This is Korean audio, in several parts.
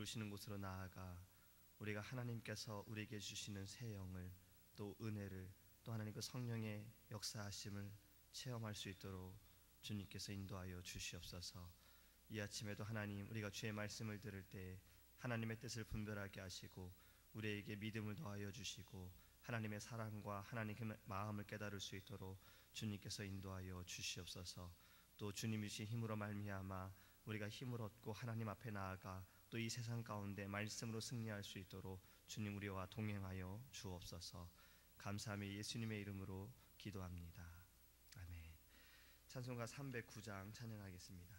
부르시는 곳으로 나아가 우리가 하나님께서 우리에게 주시는 새 영을, 또 은혜를, 또 하나님 그 성령의 역사하심을 체험할 수 있도록 주님께서 인도하여 주시옵소서. 이 아침에도 하나님, 우리가 주의 말씀을 들을 때 하나님의 뜻을 분별하게 하시고 우리에게 믿음을 더하여 주시고 하나님의 사랑과 하나님의 마음을 깨달을 수 있도록 주님께서 인도하여 주시옵소서. 또 주님이 주신 힘으로 말미암아 우리가 힘을 얻고 하나님 앞에 나아가 또 이 세상 가운데 말씀으로 승리할 수 있도록 주님 우리와 동행하여 주옵소서. 감사하며 예수님의 이름으로 기도합니다. 아멘. 찬송가 309장 찬양하겠습니다.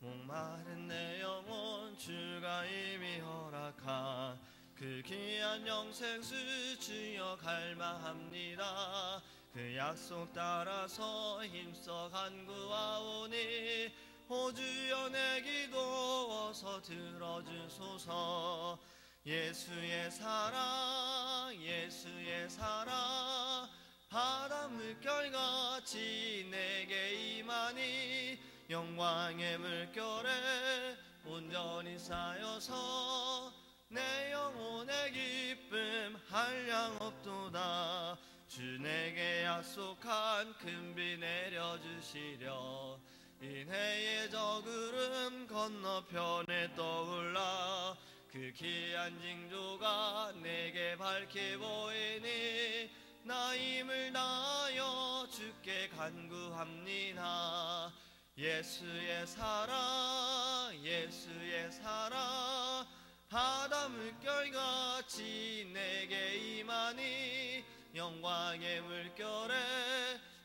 목마른 내 영혼 주가 이미 허락한 그 귀한 영생수 주여 갈망합니다. 그 약속 따라서 힘써 간구하오니 오 주여 내 기도 어서 들어주소서. 예수의 사랑 예수의 사랑 바다 물결같이 내게 임하니 영광의 물결에 온전히 쌓여서 내 영혼의 기쁨 한량없도다. 주 내게 약속한 큰 비 내려주시려 인해의 저 구름 건너편에 떠올라 그 귀한 징조가 내게 밝게 보이니 나 힘을 다하여 주께 간구합니다. 예수의 사랑 예수의 사랑 바다 물결같이 내게 임하니 영광의 물결에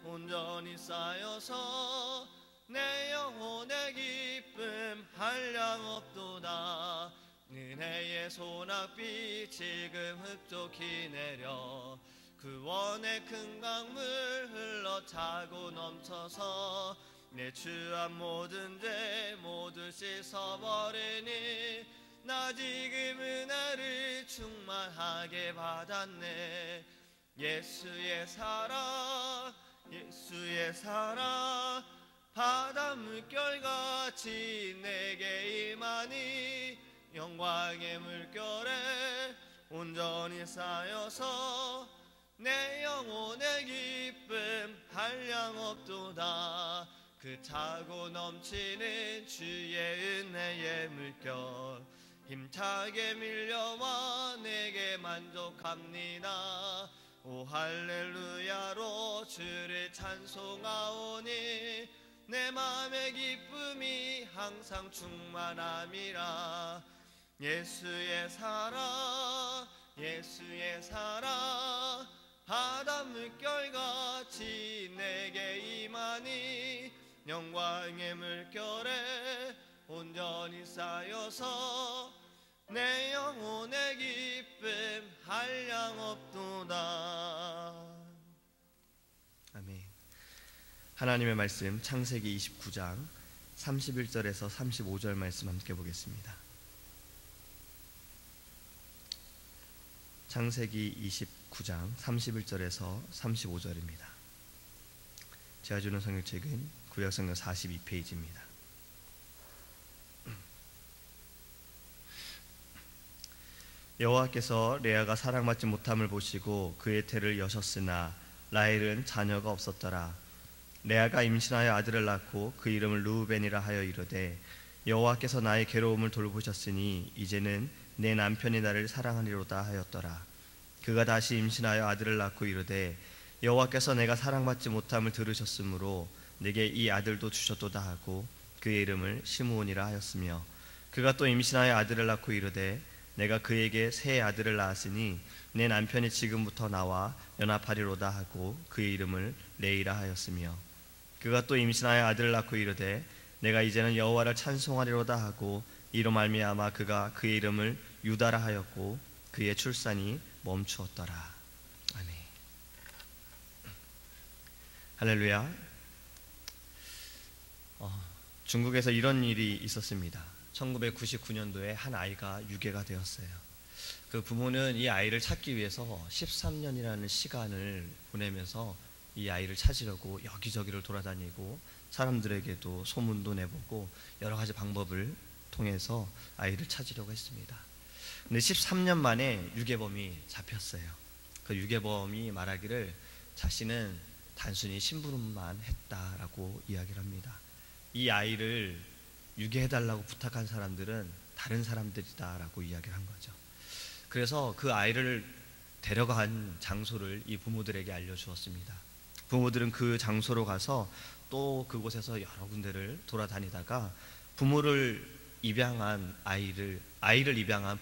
온전히 쌓여서 내 영혼의 기쁨 한량없도다. 은혜의 소낙비 지금 흡족히 내려 구원의 큰 강물 흘러 차고 넘쳐서 내 추한 모든 죄 모두 씻어버리니 나 지금 은혜를 충만하게 받았네. 예수의 사랑 예수의 사랑 바다 물결같이 내게 임하니 영광의 물결에 온전히 쌓여서 내 영혼의 기쁨 한량없도다. 그 차고 넘치는 주의 은혜의 물결 힘차게 밀려와 내게 만족합니다. 오 할렐루야로 주를 찬송하오니 내 맘의 기쁨이 항상 충만함이라. 예수의 사랑 예수의 사랑 바다 물결같이 내게 임하니 영광의 물결에 온전히 쌓여서 내 영혼의 기쁨 한량없도다. 아멘. 하나님의 말씀 창세기 29장 31절에서 35절 말씀 함께 보겠습니다. 창세기 29장 31절에서 35절입니다. 제가 주는 성경책은 구약성경 42페이지입니다. 여호와께서 레아가 사랑받지 못함을 보시고 그의 태를 여셨으나 라헬은 자녀가 없었더라. 레아가 임신하여 아들을 낳고 그 이름을 르우벤이라 하여 이르되 여호와께서 나의 괴로움을 돌보셨으니 이제는 내 남편이 나를 사랑하리로다 하였더라. 그가 다시 임신하여 아들을 낳고 이르되 여호와께서 내가 사랑받지 못함을 들으셨으므로 내게 이 아들도 주셨도다 하고 그의 이름을 시므온이라 하였으며 그가 또 임신하여 아들을 낳고 이르되 내가 그에게 새 아들을 낳았으니 내 남편이 지금부터 나와 연합하리로다 하고 그의 이름을 레이라 하였으며 그가 또 임신하여 아들을 낳고 이르되 내가 이제는 여호와를 찬송하리로다 하고 이로 말미암아 그가 그의 이름을 유다라 하였고 그의 출산이 멈추었더라. 아멘. 할렐루야. 중국에서 이런 일이 있었습니다. 1999년도에 한 아이가 유괴가 되었어요. 그 부모는 이 아이를 찾기 위해서 13년이라는 시간을 보내면서 이 아이를 찾으려고 여기저기를 돌아다니고 사람들에게도 소문도 내보고 여러 가지 방법을 통해서 아이를 찾으려고 했습니다. 근데 13년 만에 유괴범이 잡혔어요. 그 유괴범이 말하기를 자신은 단순히 심부름만 했다라고 이야기를 합니다. 이 아이를 유괴해달라고 부탁한 사람들은 다른 사람들이다라고 이야기를 한 거죠. 그래서 그 아이를 데려간 장소를 이 부모들에게 알려주었습니다. 부모들은 그 장소로 가서 또 그곳에서 여러 군데를 돌아다니다가 부모를 입양한 아이를 입양한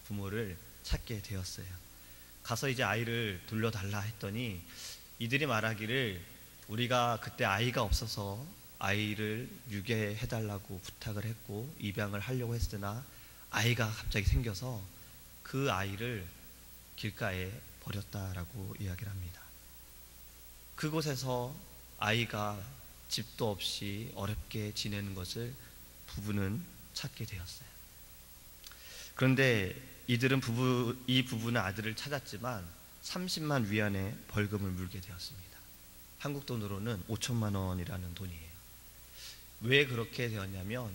부모를 찾게 되었어요. 가서 이제 아이를 돌려달라 했더니 이들이 말하기를 우리가 그때 아이가 없어서 아이를 유괴해달라고 부탁을 했고 입양을 하려고 했으나 아이가 갑자기 생겨서 그 아이를 길가에 버렸다라고 이야기를 합니다. 그곳에서 아이가 집도 없이 어렵게 지내는 것을 부부는 찾게 되었어요. 그런데 이들은 이 부부는 아들을 찾았지만 30만 위안의 벌금을 물게 되었습니다. 한국 돈으로는 5천만 원이라는 돈이에요. 왜 그렇게 되었냐면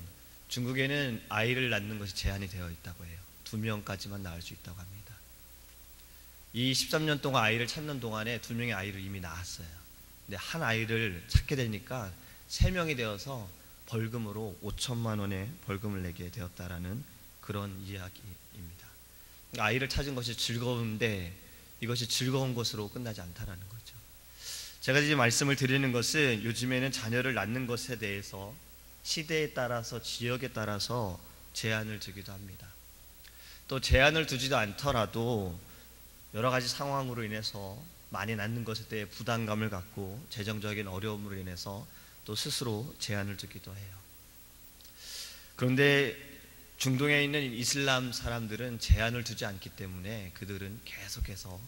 중국에는 아이를 낳는 것이 제한이 되어 있다고 해요. 2명까지만 낳을 수 있다고 합니다. 이 13년 동안 아이를 찾는 동안에 2명의 아이를 이미 낳았어요. 근데 한 아이를 찾게 되니까 3명이 되어서 벌금으로 5천만 원의 벌금을 내게 되었다라는 그런 이야기입니다. 그러니까 아이를 찾은 것이 즐거운데 이것이 즐거운 것으로 끝나지 않다라는 거죠. 제가 이제 말씀을 드리는 것은 요즘에는 자녀를 낳는 것에 대해서 시대에 따라서 지역에 따라서 제한을 두기도 합니다. 또 제한을 두지도 않더라도 여러 가지 상황으로 인해서 많이 낳는 것에 대해 부담감을 갖고 재정적인 어려움으로 인해서 또 스스로 제한을 두기도 해요. 그런데 중동에 있는 이슬람 사람들은 제한을 두지 않기 때문에 그들은 계속해서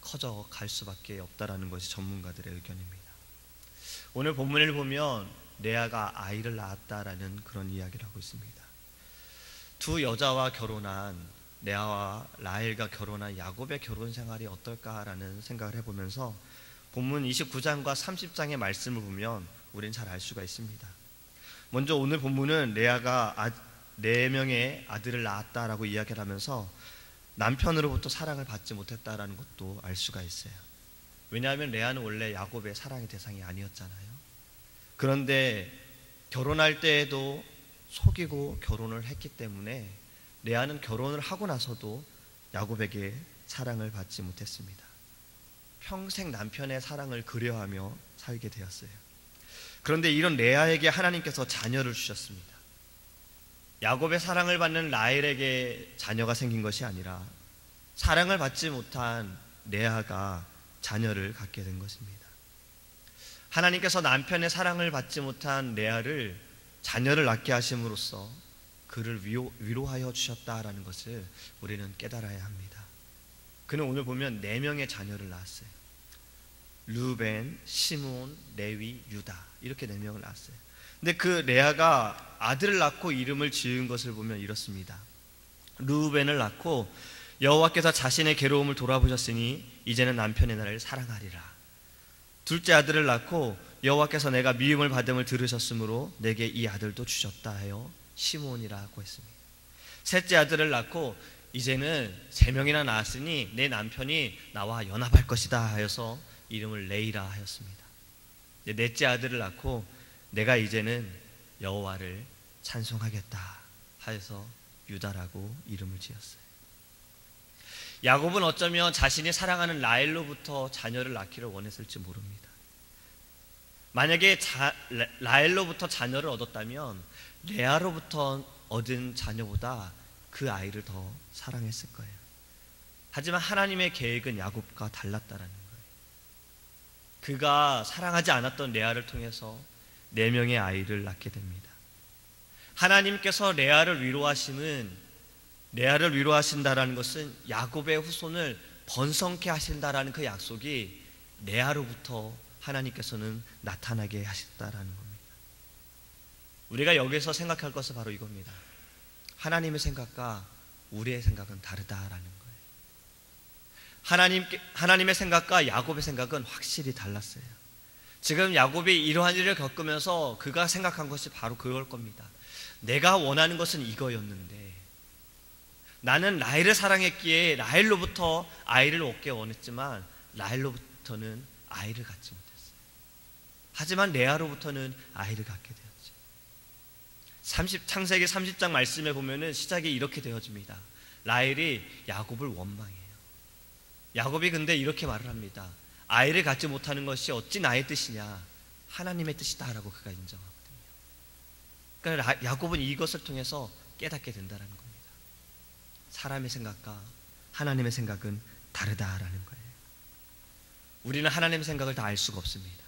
커져갈 수밖에 없다라는 것이 전문가들의 의견입니다. 오늘 본문을 보면 레아가 아이를 낳았다라는 그런 이야기를 하고 있습니다. 두 여자와 결혼한 레아와 라헬과 결혼한 야곱의 결혼 생활이 어떨까라는 생각을 해보면서 본문 29장과 30장의 말씀을 보면 우리는 잘 알 수가 있습니다. 먼저 오늘 본문은 레아가 4명의 아들을 낳았다라고 이야기를 하면서 남편으로부터 사랑을 받지 못했다라는 것도 알 수가 있어요. 왜냐하면 레아는 원래 야곱의 사랑의 대상이 아니었잖아요. 그런데 결혼할 때에도 속이고 결혼을 했기 때문에 레아는 결혼을 하고 나서도 야곱에게 사랑을 받지 못했습니다. 평생 남편의 사랑을 그려하며 살게 되었어요. 그런데 이런 레아에게 하나님께서 자녀를 주셨습니다. 야곱의 사랑을 받는 라헬에게 자녀가 생긴 것이 아니라 사랑을 받지 못한 레아가 자녀를 갖게 된 것입니다. 하나님께서 남편의 사랑을 받지 못한 레아를 자녀를 낳게 하심으로써 그를 위로하여 주셨다라는 것을 우리는 깨달아야 합니다. 그는 오늘 보면 4명의 자녀를 낳았어요. 르우벤, 시므온, 레위, 유다 이렇게 4명을 낳았어요. 근데 그 레아가 아들을 낳고 이름을 지은 것을 보면 이렇습니다. 르우벤을 낳고 여호와께서 자신의 괴로움을 돌아보셨으니 이제는 남편의 나를 사랑하리라. 둘째 아들을 낳고 여호와께서 내가 미움을 받음을 들으셨으므로 내게 이 아들도 주셨다 하여 시므온이라고 했습니다. 셋째 아들을 낳고 이제는 3명이나 낳았으니 내 남편이 나와 연합할 것이다 하여서 이름을 레이라 하였습니다. 넷째 아들을 낳고 내가 이제는 여호와를 찬송하겠다 하여서 유다라고 이름을 지었어요. 야곱은 어쩌면 자신이 사랑하는 라헬로부터 자녀를 낳기를 원했을지 모릅니다. 만약에 라헬로부터 자녀를 얻었다면 레아로부터 얻은 자녀보다 그 아이를 더 사랑했을 거예요. 하지만 하나님의 계획은 야곱과 달랐다라는 거예요. 그가 사랑하지 않았던 레아를 통해서 4명의 아이를 낳게 됩니다. 하나님께서 레아를 위로하신다라는 것은 야곱의 후손을 번성케 하신다라는 그 약속이 레아로부터 하나님께서는 나타나게 하셨다라는 겁니다. 우리가 여기서 생각할 것은 바로 이겁니다. 하나님의 생각과 우리의 생각은 다르다라는 거예요. 하나님의 생각과 야곱의 생각은 확실히 달랐어요. 지금 야곱이 이러한 일을 겪으면서 그가 생각한 것이 바로 그걸 겁니다. 내가 원하는 것은 이거였는데 나는 라헬을 사랑했기에 라헬로부터 아이를 얻게 원했지만 라헬로부터는 아이를 갖지 못했어요. 하지만 레아로부터는 아이를 갖게 되었죠. 창세기 30장 말씀에 보면은 시작이 이렇게 되어집니다. 라헬이 야곱을 원망해요. 야곱이 근데 이렇게 말을 합니다. 아이를 갖지 못하는 것이 어찌 나의 뜻이냐, 하나님의 뜻이다 라고 그가 인정하거든요. 그러니까 야곱은 이것을 통해서 깨닫게 된다는 겁니다. 사람의 생각과 하나님의 생각은 다르다라는 거예요. 우리는 하나님의 생각을 다 알 수가 없습니다.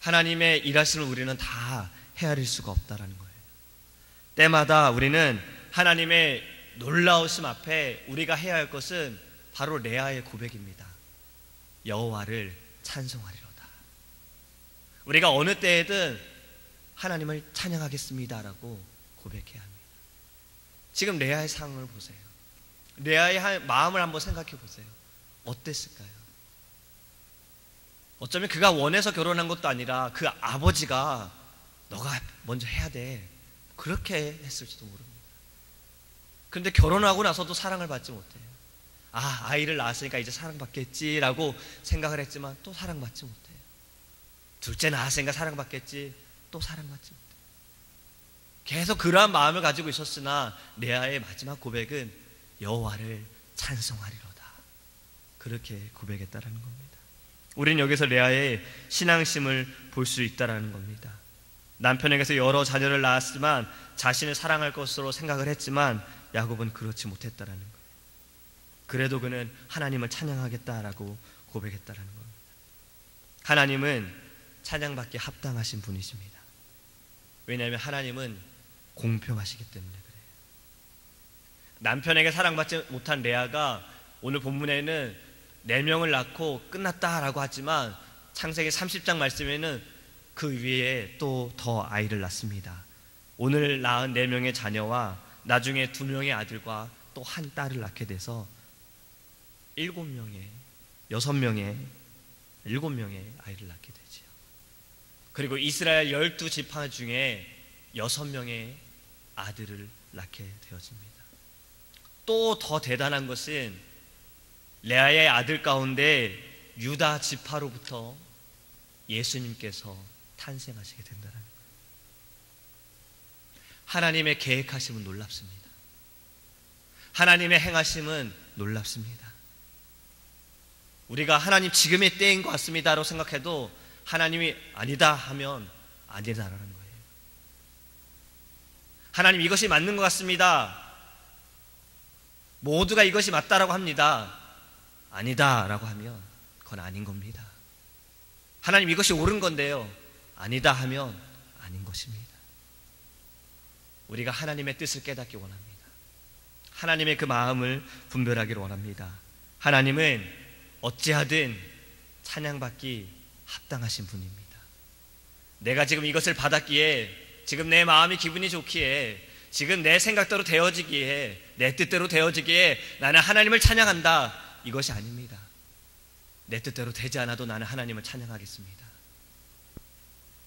하나님의 일하심을 우리는 다 헤아릴 수가 없다라는 거예요. 때마다 우리는 하나님의 놀라우심 앞에 우리가 해야 할 것은 바로 레아의 고백입니다. 여호와를 찬송하리로다. 우리가 어느 때에든 하나님을 찬양하겠습니다라고 고백해야 합니다. 지금 레아의 상황을 보세요. 레아의 마음을 한번 생각해 보세요. 어땠을까요? 어쩌면 그가 원해서 결혼한 것도 아니라 그 아버지가 너가 먼저 해야 돼, 그렇게 했을지도 모릅니다. 그런데 결혼하고 나서도 사랑을 받지 못해요. 아이를 낳았으니까 이제 사랑받겠지라고 생각을 했지만 또 사랑받지 못해요. 둘째 낳았으니까 사랑받겠지, 또 사랑받지 못해요. 계속 그러한 마음을 가지고 있었으나 레아의 마지막 고백은 여호와를 찬송하리로다, 그렇게 고백했다라는 겁니다. 우리는 여기서 레아의 신앙심을 볼 수 있다라는 겁니다. 남편에게서 여러 자녀를 낳았지만 자신을 사랑할 것으로 생각을 했지만 야곱은 그렇지 못했다라는 거예요. 그래도 그는 하나님을 찬양하겠다라고 고백했다라는 겁니다. 하나님은 찬양받기에 합당하신 분이십니다. 왜냐하면 하나님은 공평하시기 때문에 그래요. 남편에게 사랑받지 못한 레아가 오늘 본문에는 4명을 낳고 끝났다라고 하지만 창세기 30장 말씀에는 그 위에 또 더 아이를 낳습니다. 오늘 낳은 4명의 자녀와 나중에 2명의 아들과 또 한 딸을 낳게 돼서 7명의 아이를 낳게 되지요. 그리고 이스라엘 12지파 중에 6명의 아들을 낳게 되어집니다. 또 더 대단한 것은 레아의 아들 가운데 유다 지파로부터 예수님께서 탄생하시게 된다는 거예요. 하나님의 계획하심은 놀랍습니다. 하나님의 행하심은 놀랍습니다. 우리가 하나님 지금의 때인 것 같습니다라고 생각해도 하나님이 아니다 하면 아니다라는 거예요. 하나님 이것이 맞는 것 같습니다. 모두가 이것이 맞다라고 합니다. 아니다라고 하면 그건 아닌 겁니다. 하나님 이것이 옳은 건데요, 아니다 하면 아닌 것입니다. 우리가 하나님의 뜻을 깨닫기 원합니다. 하나님의 그 마음을 분별하기를 원합니다. 하나님은 어찌하든 찬양받기 합당하신 분입니다. 내가 지금 이것을 받았기에, 지금 내 마음이 기분이 좋기에, 지금 내 생각대로 되어지기에, 내 뜻대로 되어지기에 나는 하나님을 찬양한다, 이것이 아닙니다. 내 뜻대로 되지 않아도 나는 하나님을 찬양하겠습니다.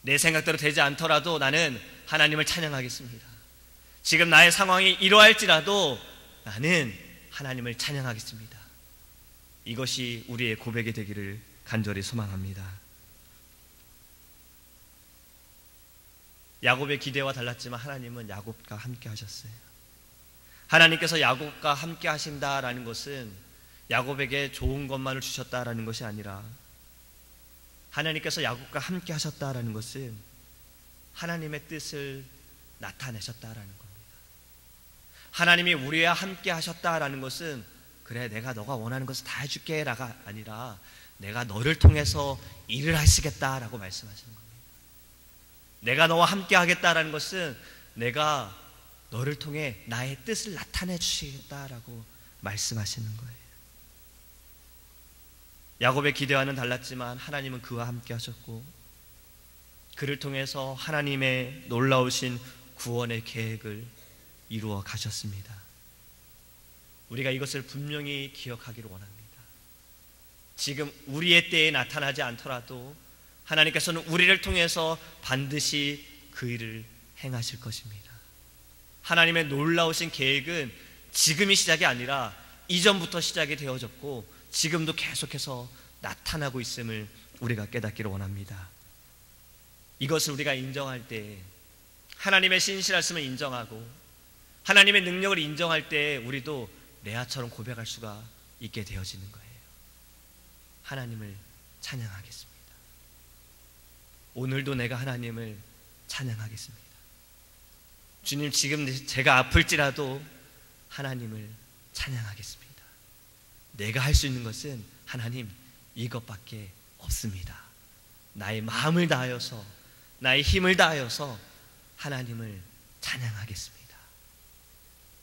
내 생각대로 되지 않더라도 나는 하나님을 찬양하겠습니다. 지금 나의 상황이 이러할지라도 나는 하나님을 찬양하겠습니다. 이것이 우리의 고백이 되기를 간절히 소망합니다. 야곱의 기대와 달랐지만 하나님은 야곱과 함께 하셨어요. 하나님께서 야곱과 함께 하신다라는 것은 야곱에게 좋은 것만을 주셨다라는 것이 아니라, 하나님께서 야곱과 함께 하셨다라는 것은 하나님의 뜻을 나타내셨다라는 겁니다. 하나님이 우리와 함께 하셨다라는 것은 그래 내가 너가 원하는 것을 다 해줄게 라가 아니라 내가 너를 통해서 일을 하시겠다라고 말씀하시는 겁니다. 내가 너와 함께 하겠다라는 것은 내가 너를 통해 나의 뜻을 나타내 주시겠다라고 말씀하시는 거예요. 야곱의 기대와는 달랐지만 하나님은 그와 함께 하셨고, 그를 통해서 하나님의 놀라우신 구원의 계획을 이루어 가셨습니다. 우리가 이것을 분명히 기억하기를 원합니다. 지금 우리의 때에 나타나지 않더라도 하나님께서는 우리를 통해서 반드시 그 일을 행하실 것입니다. 하나님의 놀라우신 계획은 지금이 시작이 아니라 이전부터 시작이 되어졌고 지금도 계속해서 나타나고 있음을 우리가 깨닫기를 원합니다. 이것을 우리가 인정할 때, 하나님의 신실하심을 인정하고 하나님의 능력을 인정할 때 우리도 레아처럼 고백할 수가 있게 되어지는 거예요. 하나님을 찬양하겠습니다. 오늘도 내가 하나님을 찬양하겠습니다. 주님, 지금 제가 아플지라도 하나님을 찬양하겠습니다. 내가 할 수 있는 것은 하나님 이것밖에 없습니다. 나의 마음을 다하여서, 나의 힘을 다하여서 하나님을 찬양하겠습니다.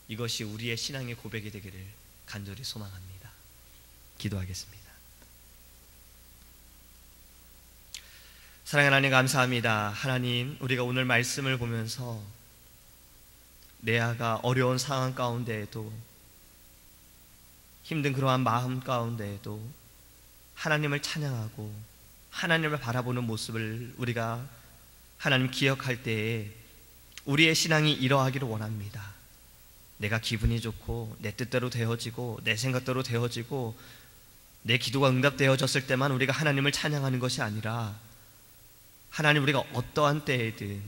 이것이 우리의 신앙의 고백이 되기를 간절히 소망합니다. 기도하겠습니다. 사랑하는 하나님, 감사합니다. 하나님, 우리가 오늘 말씀을 보면서 레아가 어려운 상황 가운데에도, 힘든 그러한 마음 가운데에도 하나님을 찬양하고 하나님을 바라보는 모습을 우리가 하나님 기억할 때에 우리의 신앙이 이러하기를 원합니다. 내가 기분이 좋고 내 뜻대로 되어지고 내 생각대로 되어지고 내 기도가 응답되어졌을 때만 우리가 하나님을 찬양하는 것이 아니라, 하나님, 우리가 어떠한 때에든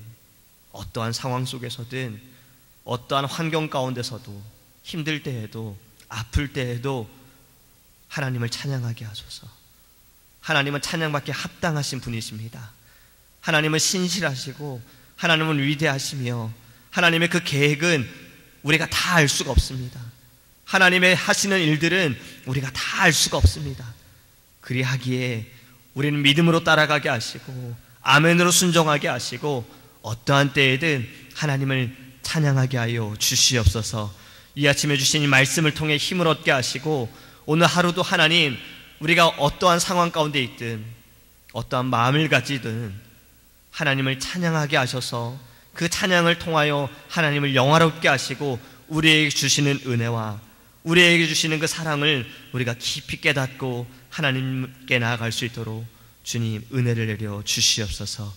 어떠한 상황 속에서든 어떠한 환경 가운데서도 힘들 때에도 아플 때에도 하나님을 찬양하게 하소서. 하나님은 찬양받기에 합당하신 분이십니다. 하나님은 신실하시고 하나님은 위대하시며 하나님의 그 계획은 우리가 다 알 수가 없습니다. 하나님의 하시는 일들은 우리가 다 알 수가 없습니다. 그리하기에 우리는 믿음으로 따라가게 하시고 아멘으로 순종하게 하시고 어떠한 때에든 하나님을 찬양하게 하여 주시옵소서. 이 아침에 주신 이 말씀을 통해 힘을 얻게 하시고 오늘 하루도 하나님, 우리가 어떠한 상황 가운데 있든 어떠한 마음을 가지든 하나님을 찬양하게 하셔서 그 찬양을 통하여 하나님을 영화롭게 하시고 우리에게 주시는 은혜와 우리에게 주시는 그 사랑을 우리가 깊이 깨닫고 하나님께 나아갈 수 있도록 주님 은혜를 내려 주시옵소서.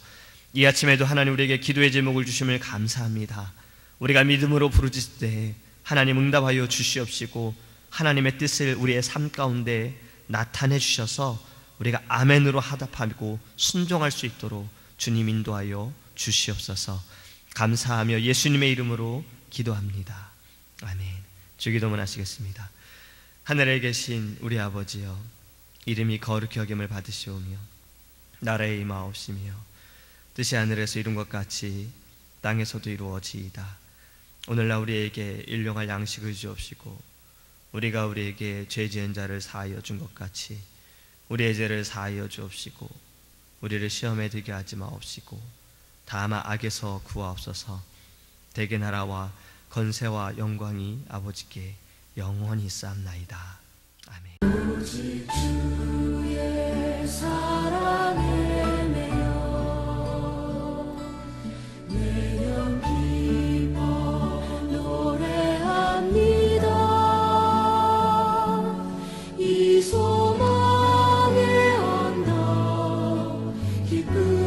이 아침에도 하나님 우리에게 기도의 제목을 주심을 감사합니다. 우리가 믿음으로 부르짖을 때 하나님 응답하여 주시옵시고 하나님의 뜻을 우리의 삶 가운데 나타내 주셔서 우리가 아멘으로 하답하고 순종할 수 있도록 주님 인도하여 주시옵소서. 감사하며 예수님의 이름으로 기도합니다. 아멘. 주기도문 하시겠습니다. 하늘에 계신 우리 아버지여, 이름이 거룩히 여김을 받으시오며 나라의 임하옵시며 뜻이 하늘에서 이룬 것 같이 땅에서도 이루어지이다. 오늘날 우리에게 일용할 양식을 주옵시고 우리가 우리에게 죄 지은 자를 사하여 준 것 같이 우리의 죄를 사하여 주옵시고 우리를 시험에 들게 하지 마옵시고 다만 악에서 구하옵소서. 대개 나라와 건세와 영광이 아버지께 영원히 있사옵나이다. 아멘. 오직 주의 사랑에 매여 내 영 기뻐 노래합니다. 이 소망의 언덕 기쁨